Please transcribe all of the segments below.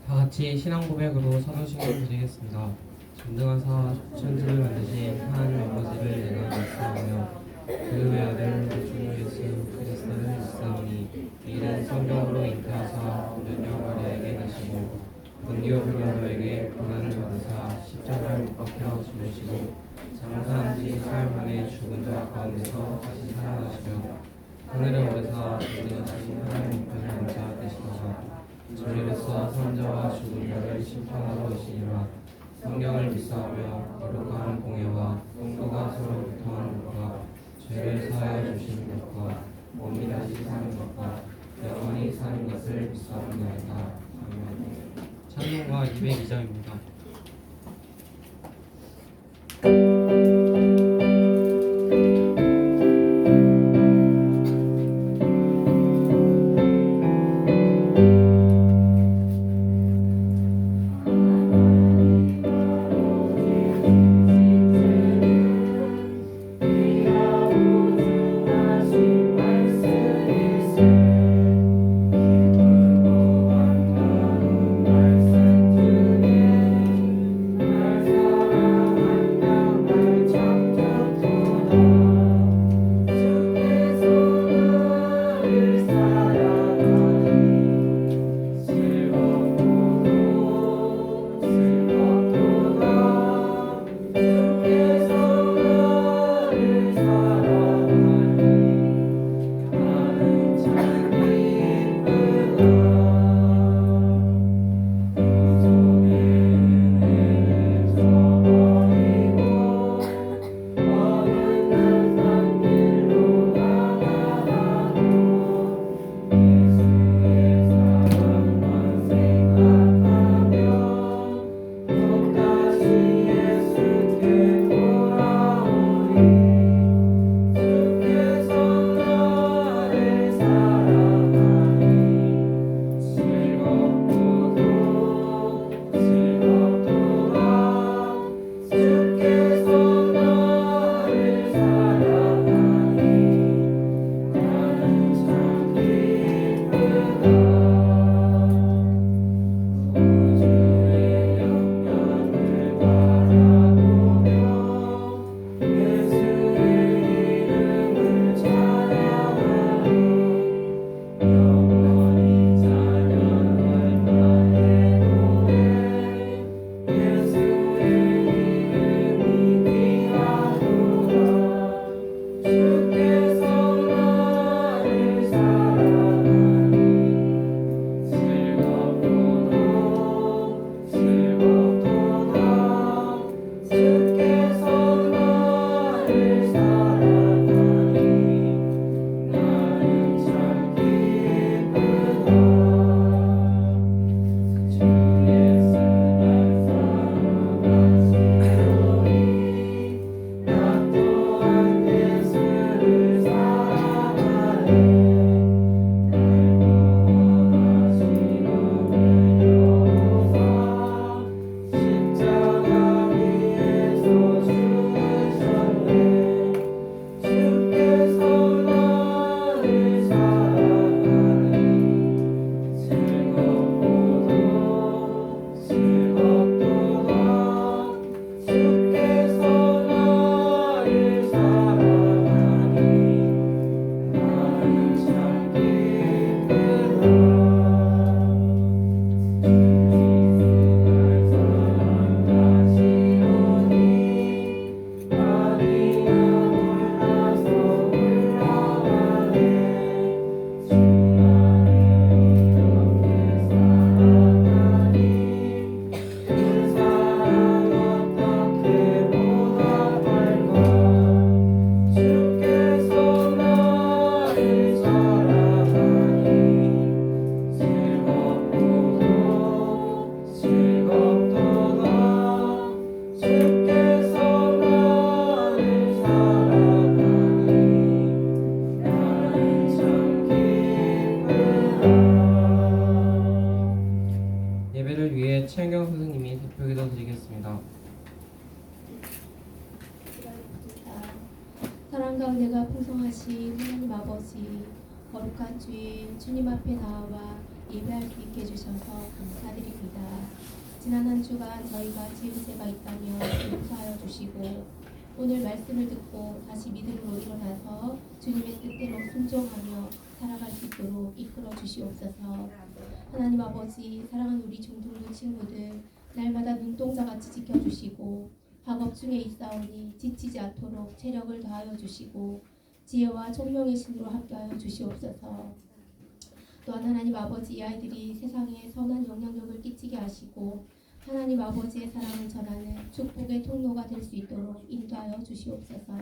다 같이 신앙 고백으로 사도신경 드리겠습니다. 전능하사 천지를 만드신 하나님 아버지를 내가 믿사오며 그 외아들 우리 주 예수 그리스도를 믿사오니 이는 성경으로 잉태하사 본연여 마리아에게 나시고 본디오 빌라도에게 고난을 받으사 십자가에 못 박혀 죽으시고 장사한 지 사흘 만에 죽은 자 가운데서 다시 살아나시며 하늘에 오르사 전능하신 하나님 우편에 앉아 계시다가 저리로서 산자와 죽은 자를 심판하러 오시니라. 성경을 믿사오며 거룩한 공예와 성도가 서로부터 하는 것과 죄를 사하여 주시는 것과 몸이 다시 사는 것과 영원히 사는 것을 믿사옵나이다. 아멘. 찬송가 202장입니다. 예배를 위해 최은경 선생님이 대표기도 드리겠습니다. 사랑 가운데가 풍성하신 하나님 아버지, 거룩한 주인 주님 앞에 나와 예배할 수 있게 해주셔서 감사드립니다. 지난 한 주간 저희가 지은 죄가 있다면 용서하여 주시고 오늘 말씀을 듣고 다시 믿음으로 일어나서 주님의 뜻대로 순종하며 살아갈 수 있도록 이끌어 주시옵소서. 하나님 아버지, 사랑하는 우리 중등부 친구들 날마다 눈동자같이 지켜주시고 학업 중에 있사오니 지치지 않도록 체력을 더하여 주시고 지혜와 총명의 신으로 함께하여 주시옵소서. 또한 하나님 아버지, 이 아이들이 세상에 선한 영향력을 끼치게 하시고 하나님 아버지의 사랑을 전하는 축복의 통로가 될 수 있도록 인도하여 주시옵소서.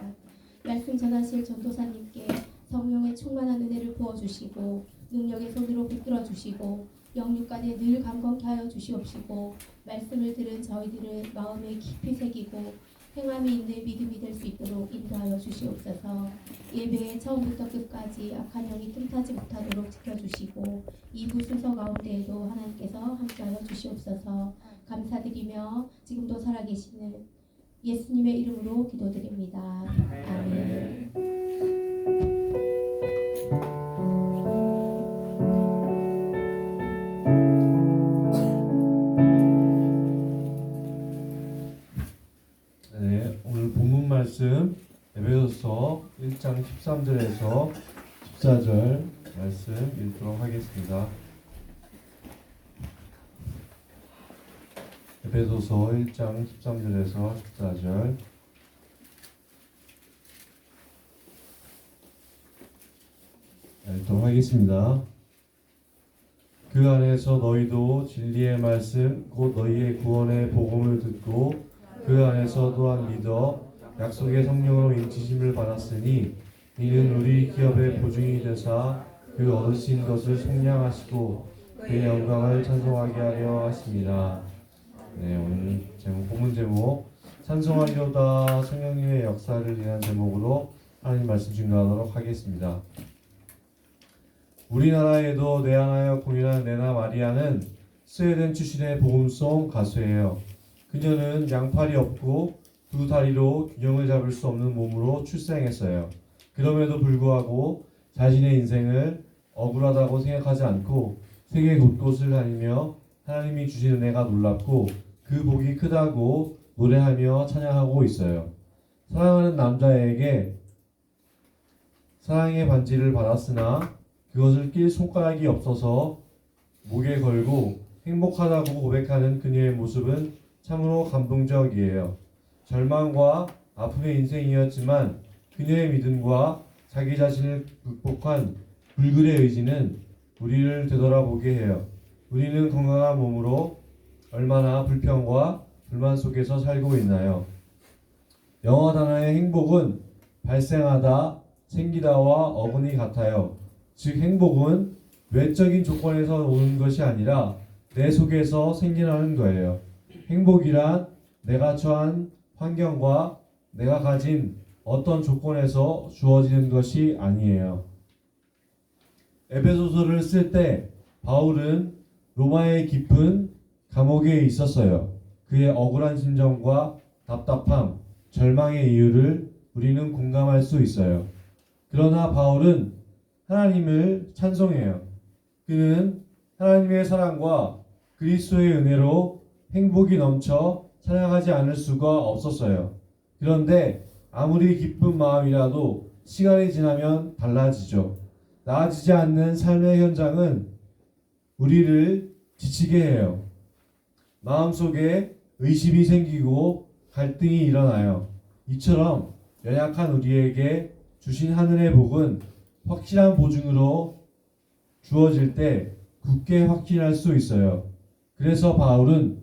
말씀 전하실 전도사님께 성령의 충만한 은혜를 부어주시고 능력의 손으로 붙들어 주시고 영육간에 늘 강건케 하여 주시옵시고 말씀을 들은 저희들을 마음에 깊이 새기고 행함이 있는 믿음이 될 수 있도록 인도하여 주시옵소서. 예배의 처음부터 끝까지 악한 영이 틈타지 못하도록 지켜주시고 2부 순서 가운데에도 하나님께서 함께하여 주시옵소서. 감사드리며 지금도 살아계시는 예수님의 이름으로 기도드립니다. 아멘. 네, 오늘 본문 말씀 에베소서 1장 13절에서 14절 말씀 읽도록 하겠습니다. 에베소서 1장 13절에서 14절 읽도록 하겠습니다. 그 안에서 너희도 진리의 말씀 곧 너희의 구원의 복음을 듣고 그 안에서 또한 믿어 약속의 성령으로 인치심을 받았으니 이는 우리 기업의 보증이 되사 그 얻으신 것을 속량하시고 그의 영광을 찬송하게 하려 하십니다. 네, 오늘 제목, 본문 제목 찬송하리로다 성령님의 역사를 위한 제목으로 하나님 말씀 증거하도록 하겠습니다. 우리나라에도 내한하여 공연한 레나 마리아는 스웨덴 출신의 복음송 가수예요. 그녀는 양팔이 없고 두 다리로 균형을 잡을 수 없는 몸으로 출생했어요. 그럼에도 불구하고 자신의 인생을 억울하다고 생각하지 않고 세계 곳곳을 다니며 하나님이 주신 은혜가 놀랍고 그 복이 크다고 노래하며 찬양하고 있어요. 사랑하는 남자에게 사랑의 반지를 받았으나 그것을 낄 손가락이 없어서 목에 걸고 행복하다고 고백하는 그녀의 모습은 참으로 감동적이에요. 절망과 아픔의 인생이었지만 그녀의 믿음과 자기 자신을 극복한 불굴의 의지는 우리를 되돌아보게 해요. 우리는 건강한 몸으로 얼마나 불평과 불만 속에서 살고 있나요? 영어 단어의 행복은 발생하다, 생기다와 어근이 같아요. 즉 행복은 외적인 조건에서 오는 것이 아니라 내 속에서 생겨나는 거예요. 행복이란 내가 처한 환경과 내가 가진 어떤 조건에서 주어지는 것이 아니에요. 에베소서를 쓸 때 바울은 로마의 깊은 감옥에 있었어요. 그의 억울한 심정과 답답함, 절망의 이유를 우리는 공감할 수 있어요. 그러나 바울은 하나님을 찬송해요. 그는 하나님의 사랑과 그리스도의 은혜로 행복이 넘쳐 찬양하지 않을 수가 없었어요. 그런데 아무리 기쁜 마음이라도 시간이 지나면 달라지죠. 나아지지 않는 삶의 현장은 우리를 지치게 해요. 마음속에 의심이 생기고 갈등이 일어나요. 이처럼 연약한 우리에게 주신 하늘의 복은 확실한 보증으로 주어질 때 굳게 확신할 수 있어요. 그래서 바울은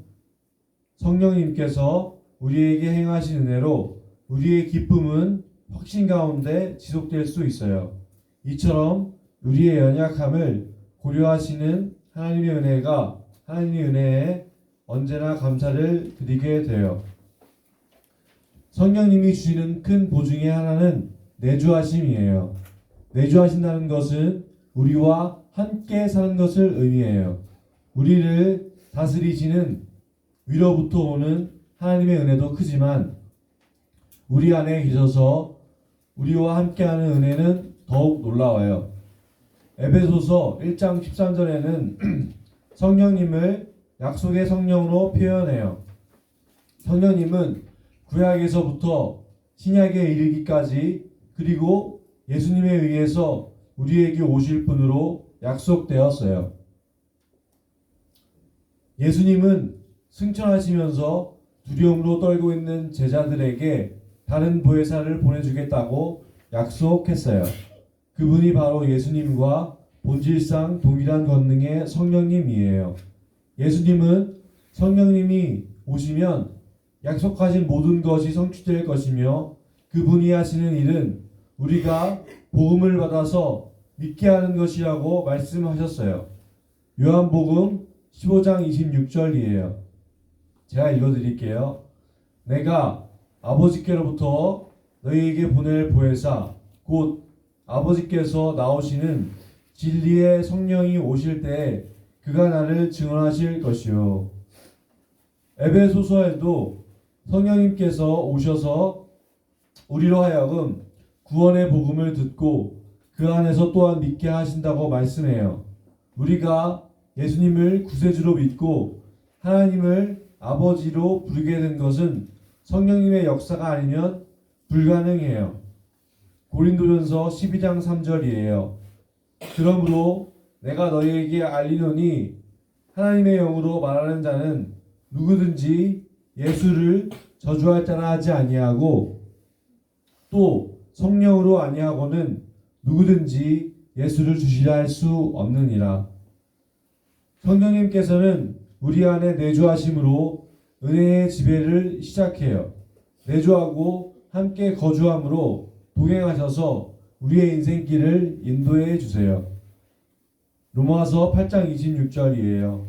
성령님께서 우리에게 행하신 은혜로 우리의 기쁨은 확신 가운데 지속될 수 있어요. 이처럼 우리의 연약함을 고려하시는 하나님의 은혜에 언제나 감사를 드리게 돼요. 성령님이 주시는 큰 보증의 하나는 내주하심이에요. 내주하신다는 것은 우리와 함께 사는 것을 의미해요. 우리를 다스리시는 위로부터 오는 하나님의 은혜도 크지만 우리 안에 계셔서 우리와 함께하는 은혜는 더욱 놀라워요. 에베소서 1장 13절에는 성령님을 약속의 성령으로 표현해요. 성령님은 구약에서부터 신약에 이르기까지 그리고 예수님에 의해서 우리에게 오실 분으로 약속되었어요. 예수님은 승천하시면서 두려움으로 떨고 있는 제자들에게 다른 보혜사를 보내주겠다고 약속했어요. 그분이 바로 예수님과 본질상 동일한 권능의 성령님이에요. 예수님은 성령님이 오시면 약속하신 모든 것이 성취될 것이며 그분이 하시는 일은 우리가 복음을 받아서 믿게 하는 것이라고 말씀하셨어요. 요한복음 15장 26절이에요. 제가 읽어드릴게요. 내가 아버지께로부터 너희에게 보낼 보혜사 곧 아버지께서 나오시는 진리의 성령이 오실 때에 그가 나를 증언하실 것이요. 에베소서에도 성령님께서 오셔서 우리로 하여금 구원의 복음을 듣고 그 안에서 또한 믿게 하신다고 말씀해요. 우리가 예수님을 구세주로 믿고 하나님을 아버지로 부르게 된 것은 성령님의 역사가 아니면 불가능해요. 고린도전서 12장 3절이에요. 그러므로 내가 너희에게 알리노니 하나님의 영으로 말하는 자는 누구든지 예수를 저주할 자라 하지 아니하고 또 성령으로 아니하고는 누구든지 예수를 주시라 할 수 없느니라. 성령님께서는 우리 안에 내주하심으로 은혜의 지배를 시작해요. 내주하고 함께 거주함으로 동행하셔서 우리의 인생길을 인도해 주세요. 로마서 8장 26절이에요.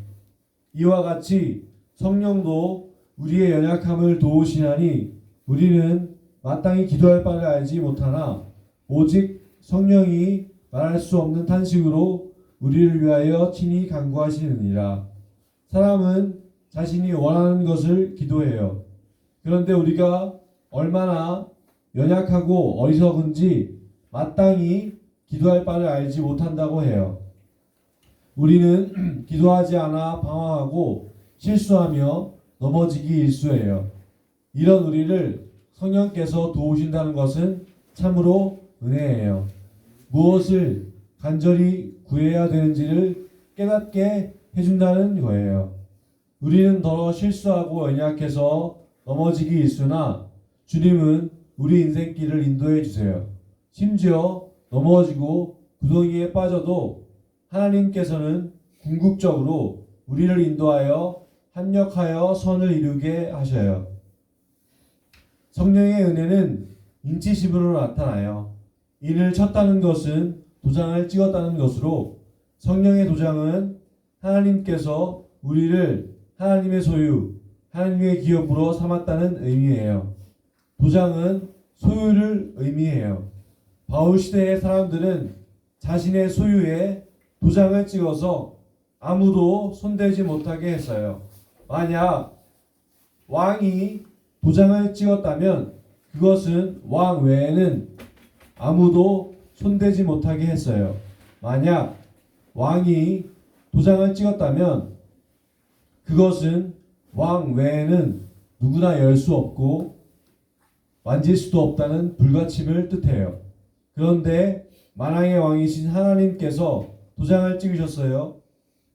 이와 같이 성령도 우리의 연약함을 도우시나니 우리는 마땅히 기도할 바를 알지 못하나 오직 성령이 말할 수 없는 탄식으로 우리를 위하여 친히 간구하시느니라. 사람은 자신이 원하는 것을 기도해요. 그런데 우리가 얼마나 연약하고 어리석은지 마땅히 기도할 바를 알지 못한다고 해요. 우리는 기도하지 않아 방황하고 실수하며 넘어지기 일쑤예요. 이런 우리를 성령께서 도우신다는 것은 참으로 은혜예요. 무엇을 간절히 구해야 되는지를 깨닫게 해준다는 거예요. 우리는 더러 실수하고 연약해서 넘어지기 일쑤나 주님은 우리 인생길을 인도해 주세요. 심지어 넘어지고 구덩이에 빠져도 하나님께서는 궁극적으로 우리를 인도하여 합력하여 선을 이루게 하셔요. 성령의 은혜는 인치심으로 나타나요. 인을 쳤다는 것은 도장을 찍었다는 것으로 성령의 도장은 하나님께서 우리를 하나님의 소유, 하나님의 기업으로 삼았다는 의미예요. 도장은 소유를 의미해요. 바울 시대의 사람들은 자신의 소유에 도장을 찍어서 아무도 손대지 못하게 했어요. 만약 왕이 도장을 찍었다면 그것은 왕 외에는 아무도 손대지 못하게 했어요. 만약 왕이 도장을 찍었다면 그것은 왕 외에는 누구나 열 수 없고 만질 수도 없다는 불가침을 뜻해요. 그런데 만왕의 왕이신 하나님께서 도장을 찍으셨어요.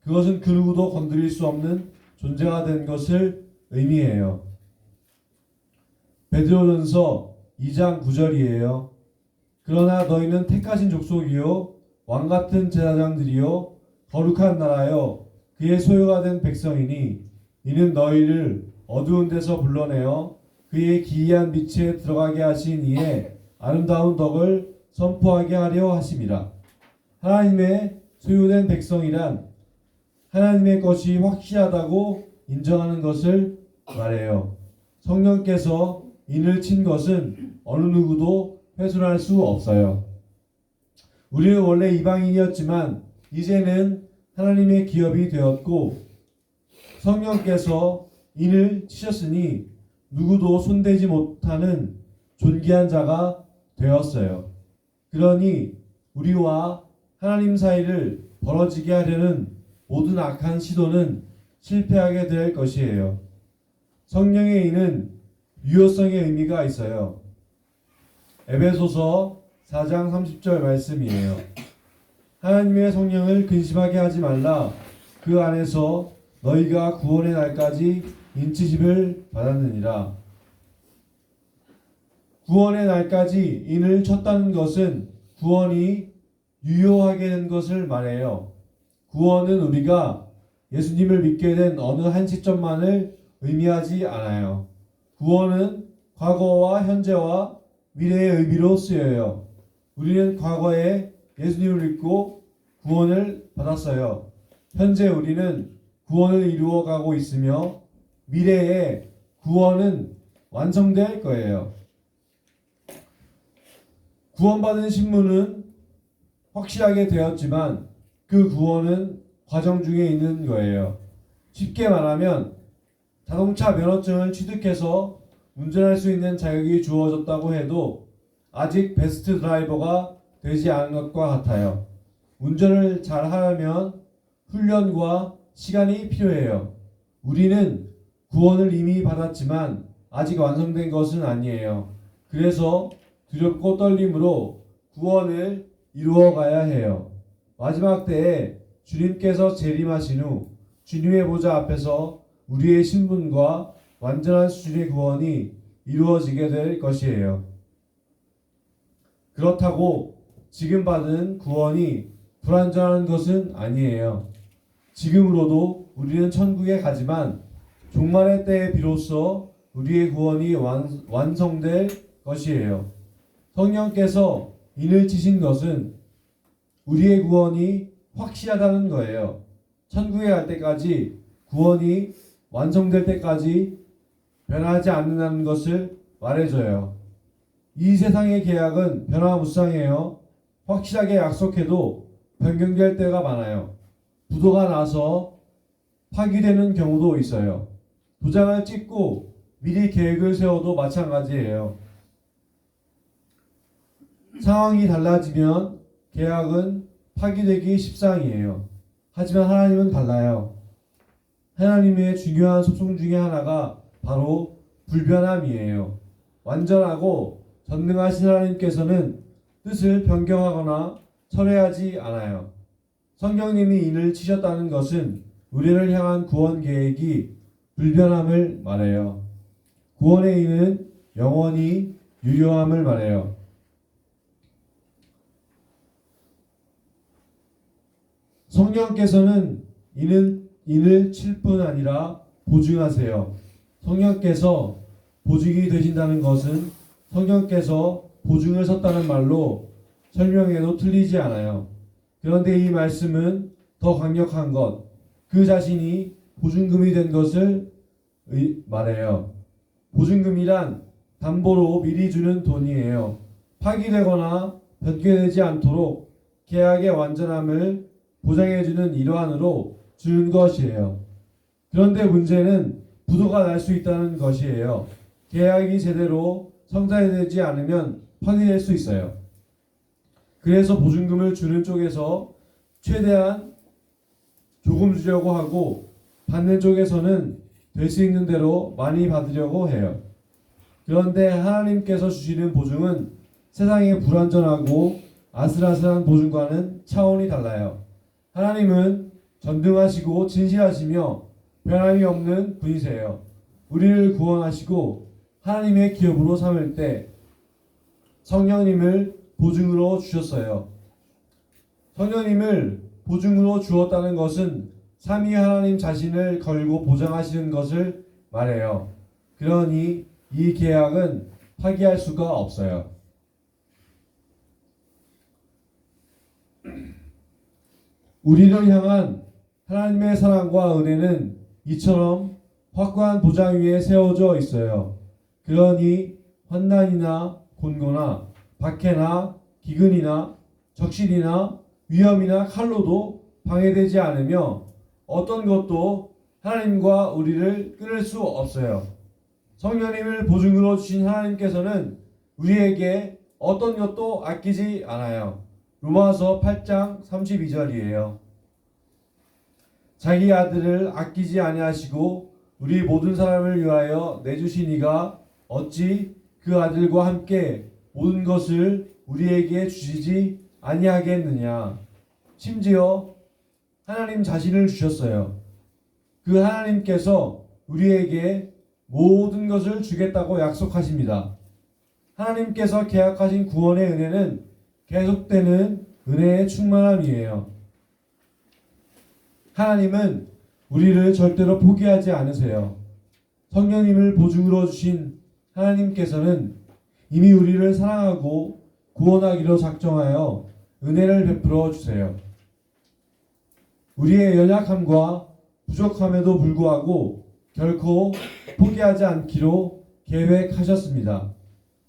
그것은 그 누구도 건드릴 수 없는 존재가 된 것을 의미해요. 베드로전서 2장 9절이에요. 그러나 너희는 택하신 족속이요 왕같은 제사장들이요 거룩한 나라요 그의 소유가 된 백성이니 이는 너희를 어두운 데서 불러내어 그의 기이한 빛에 들어가게 하신 이의 아름다운 덕을 선포하게 하려 하심이라. 하나님의 소유된 백성이란 하나님의 것이 확실하다고 인정하는 것을 말해요. 성령께서 인을 친 것은 어느 누구도 훼손할 수 없어요. 우리는 원래 이방인이었지만 이제는 하나님의 기업이 되었고 성령께서 인을 치셨으니 누구도 손대지 못하는 존귀한 자가 되었어요. 그러니 우리와 하나님 사이를 벌어지게 하려는 모든 악한 시도는 실패하게 될 것이에요. 성령의 인은 유효성의 의미가 있어요. 에베소서 4장 30절 말씀이에요. 하나님의 성령을 근심하게 하지 말라. 그 안에서 너희가 구원의 날까지 인치심을 받았느니라. 구원의 날까지 인을 쳤다는 것은 구원이 유효하게 된 것을 말해요. 구원은 우리가 예수님을 믿게 된 어느 한 시점만을 의미하지 않아요. 구원은 과거와 현재와 미래의 의미로 쓰여요. 우리는 과거에 예수님을 믿고 구원을 받았어요. 현재 우리는 구원을 이루어가고 있으며 미래에 구원은 완성될 거예요. 구원받은 신분은 확실하게 되었지만 그 구원은 과정 중에 있는 거예요. 쉽게 말하면 자동차 면허증을 취득해서 운전할 수 있는 자격이 주어졌다고 해도 아직 베스트 드라이버가 되지 않은 것과 같아요. 운전을 잘 하려면 훈련과 시간이 필요해요. 우리는 구원을 이미 받았지만 아직 완성된 것은 아니에요. 그래서 두렵고 떨림으로 구원을 이루어가야 해요. 마지막 때에 주님께서 재림하신 후 주님의 보좌 앞에서 우리의 신분과 완전한 수준의 구원이 이루어지게 될 것이에요. 그렇다고 지금 받은 구원이 불완전한 것은 아니에요. 지금으로도 우리는 천국에 가지만 종말의 때에 비로소 우리의 구원이 완성될 것이에요. 성령께서 인을 치신 것은 우리의 구원이 확실하다는 거예요. 천국에 갈 때까지 구원이 완성될 때까지 변하지 않는다는 것을 말해줘요. 이 세상의 계약은 변화무쌍해요. 확실하게 약속해도 변경될 때가 많아요. 부도가 나서 파기되는 경우도 있어요. 도장을 찍고 미리 계획을 세워도 마찬가지예요. 상황이 달라지면 계약은 파기되기 십상이에요. 하지만 하나님은 달라요. 하나님의 중요한 속성 중에 하나가 바로 불변함이에요. 완전하고 전능하신 하나님께서는 뜻을 변경하거나 철회하지 않아요. 성령님이 인을 치셨다는 것은 우리를 향한 구원 계획이 불변함을 말해요. 구원의 인은 영원히 유효함을 말해요. 성령께서는 인을 칠 뿐 아니라 보증하세요. 성령께서 보증이 되신다는 것은 성령께서 보증을 섰다는 말로 설명해도 틀리지 않아요. 그런데 이 말씀은 더 강력한 것, 그 자신이 보증금이 된 것을 말해요. 보증금이란 담보로 미리 주는 돈이에요. 파기되거나 변경되지 않도록 계약의 완전함을 보장해주는 일환으로 주는 것이에요. 그런데 문제는 부도가 날 수 있다는 것이에요. 계약이 제대로 성사되지 않으면 파기될 수 있어요. 그래서 보증금을 주는 쪽에서 최대한 조금 주려고 하고 받는 쪽에서는 될 수 있는 대로 많이 받으려고 해요. 그런데 하나님께서 주시는 보증은 세상의 불완전하고 아슬아슬한 보증과는 차원이 달라요. 하나님은 전능하시고 진실하시며 변함이 없는 분이세요. 우리를 구원하시고 하나님의 기업으로 삼을 때 성령님을 보증으로 주셨어요. 성령님을 보증으로 주었다는 것은 삼위 하나님 자신을 걸고 보장하시는 것을 말해요. 그러니 이 계약은 파기할 수가 없어요. 우리를 향한 하나님의 사랑과 은혜는 이처럼 확고한 보장 위에 세워져 있어요. 그러니 환난이나 곤고나 박해나 기근이나 적신이나 위험이나 칼로도 방해되지 않으며 어떤 것도 하나님과 우리를 끊을 수 없어요. 성령님을 보증으로 주신 하나님께서는 우리에게 어떤 것도 아끼지 않아요. 로마서 8장 32절이에요. 자기 아들을 아끼지 아니하시고 우리 모든 사람을 위하여 내주신 이가 어찌 그 아들과 함께 모든 것을 우리에게 주시지 아니하겠느냐. 심지어 하나님 자신을 주셨어요. 그 하나님께서 우리에게 모든 것을 주겠다고 약속하십니다. 하나님께서 계약하신 구원의 은혜는 계속되는 은혜의 충만함이에요. 하나님은 우리를 절대로 포기하지 않으세요. 성령님을 보증으로 주신 하나님께서는 이미 우리를 사랑하고 구원하기로 작정하여 은혜를 베풀어 주세요. 우리의 연약함과 부족함에도 불구하고 결코 포기하지 않기로 계획하셨습니다.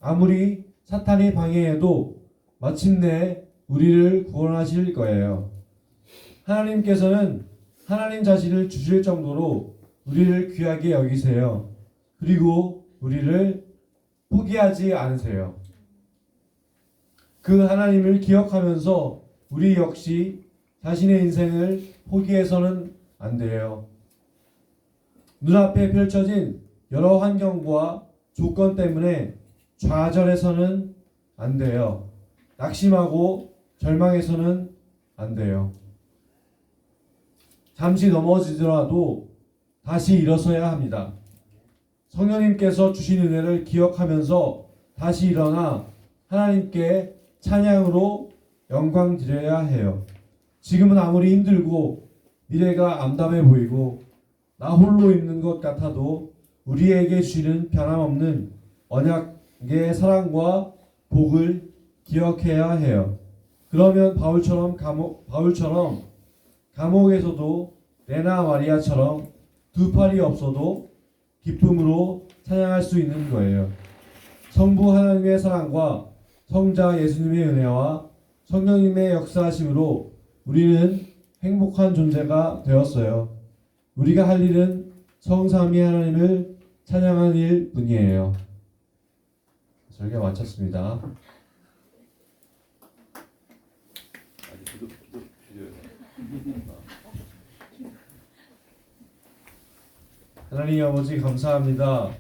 아무리 사탄이 방해해도 마침내 우리를 구원하실 거예요. 하나님께서는 하나님 자신을 주실 정도로 우리를 귀하게 여기세요. 그리고 우리를 포기하지 않으세요. 그 하나님을 기억하면서 우리 역시 자신의 인생을 포기해서는 안 돼요. 눈앞에 펼쳐진 여러 환경과 조건 때문에 좌절해서는 안 돼요. 낙심하고 절망해서는 안 돼요. 잠시 넘어지더라도 다시 일어서야 합니다. 성령님께서 주신 은혜를 기억하면서 다시 일어나 하나님께 찬양으로 영광 드려야 해요. 지금은 아무리 힘들고 미래가 암담해 보이고 나 홀로 있는 것 같아도 우리에게 주시는 변함없는 언약의 사랑과 복을 기억해야 해요. 그러면 바울처럼 감옥에서도 레나 마리아처럼 두 팔이 없어도 기쁨으로 찬양할 수 있는 거예요. 성부 하나님의 사랑과 성자 예수님의 은혜와 성령님의 역사하심으로 우리는 행복한 존재가 되었어요. 우리가 할 일은 성삼위 하나님을 찬양하는 일 뿐이에요. 설교 마쳤습니다. 하나님 아버지 감사합니다.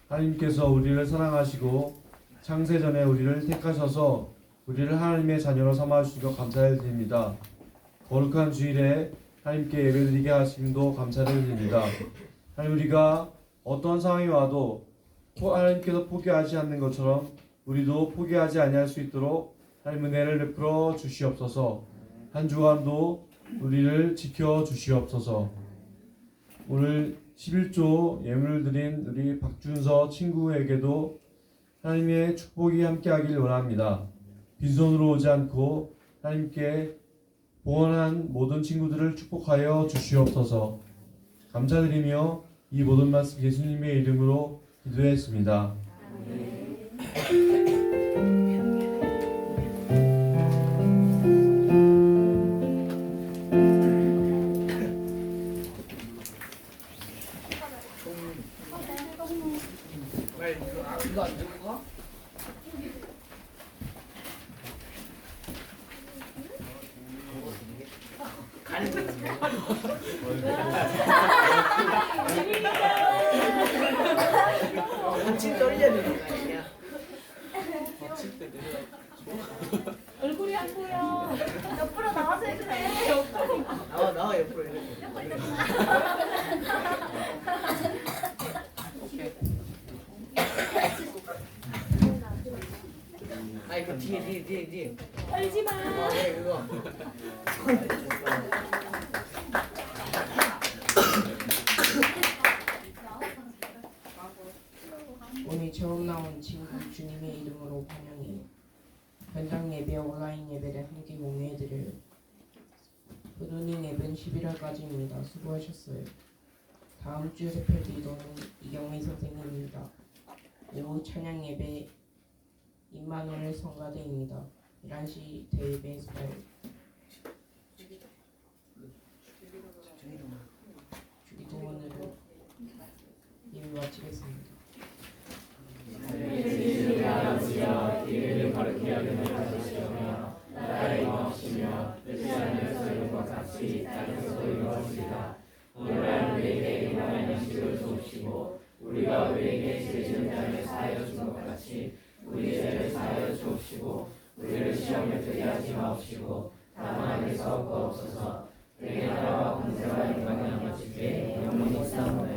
하나님께서 우리를 사랑하시고 창세전에 우리를 택하셔서 우리를 하나님의 자녀로 삼아주시고 감사를 드립니다. 거룩한 주일에 하나님께 예배드리게 하심도 감사를 드립니다. 하나님 우리가 어떤 상황이 와도 하나님께서 포기하지 않는 것처럼 우리도 포기하지 아니할 수 있도록 하나님 은혜를 베풀어 주시옵소서. 한 주간도 우리를 지켜 주시옵소서. 오늘 11조 예물을 드린 우리 박준서 친구에게도 하나님의 축복이 함께하길 원합니다. 빈손으로 오지 않고 하나님께 봉헌한 모든 친구들을 축복하여 주시옵소서. 감사드리며 이 모든 말씀 예수님의 이름으로 기도했습니다. 이거 안 들고 가? 같이 떨려는 거 아니야? 얼굴이 안 보여. 옆으로 나와서 해도 돼. 옆으로. 나와 옆으로 이렇게. 아 이거 뒤에. 떨지 마. 네 그거. 오늘 처음 나온 친구 주님의 이름으로 환영해요. 현장 예배, 온라인 예배를 함께 공유해드려요. 부도닝 앱은 11월까지입니다. 수고하셨어요. 다음 주 세필 리더는 이경미 선생님입니다. 오후 찬양 예배 임마누엘 성가대입니다. 11시 대예배에서 봐요. 주기도문으로 예배 마치겠습니다. 아버지여, 이를 가르치게 하여 주시오며 나라의 벌주를 주옵시고 우리가 우리에게 죄 지은 자를 사하여 준 것 같이 우리 죄를 사하여 주옵시고 우리를 시험에 들게 하지 마옵시고 다만 악에서 구하옵소서. 내 나라와 권세와 영광이 아버지께 영원히 있사옵나이다.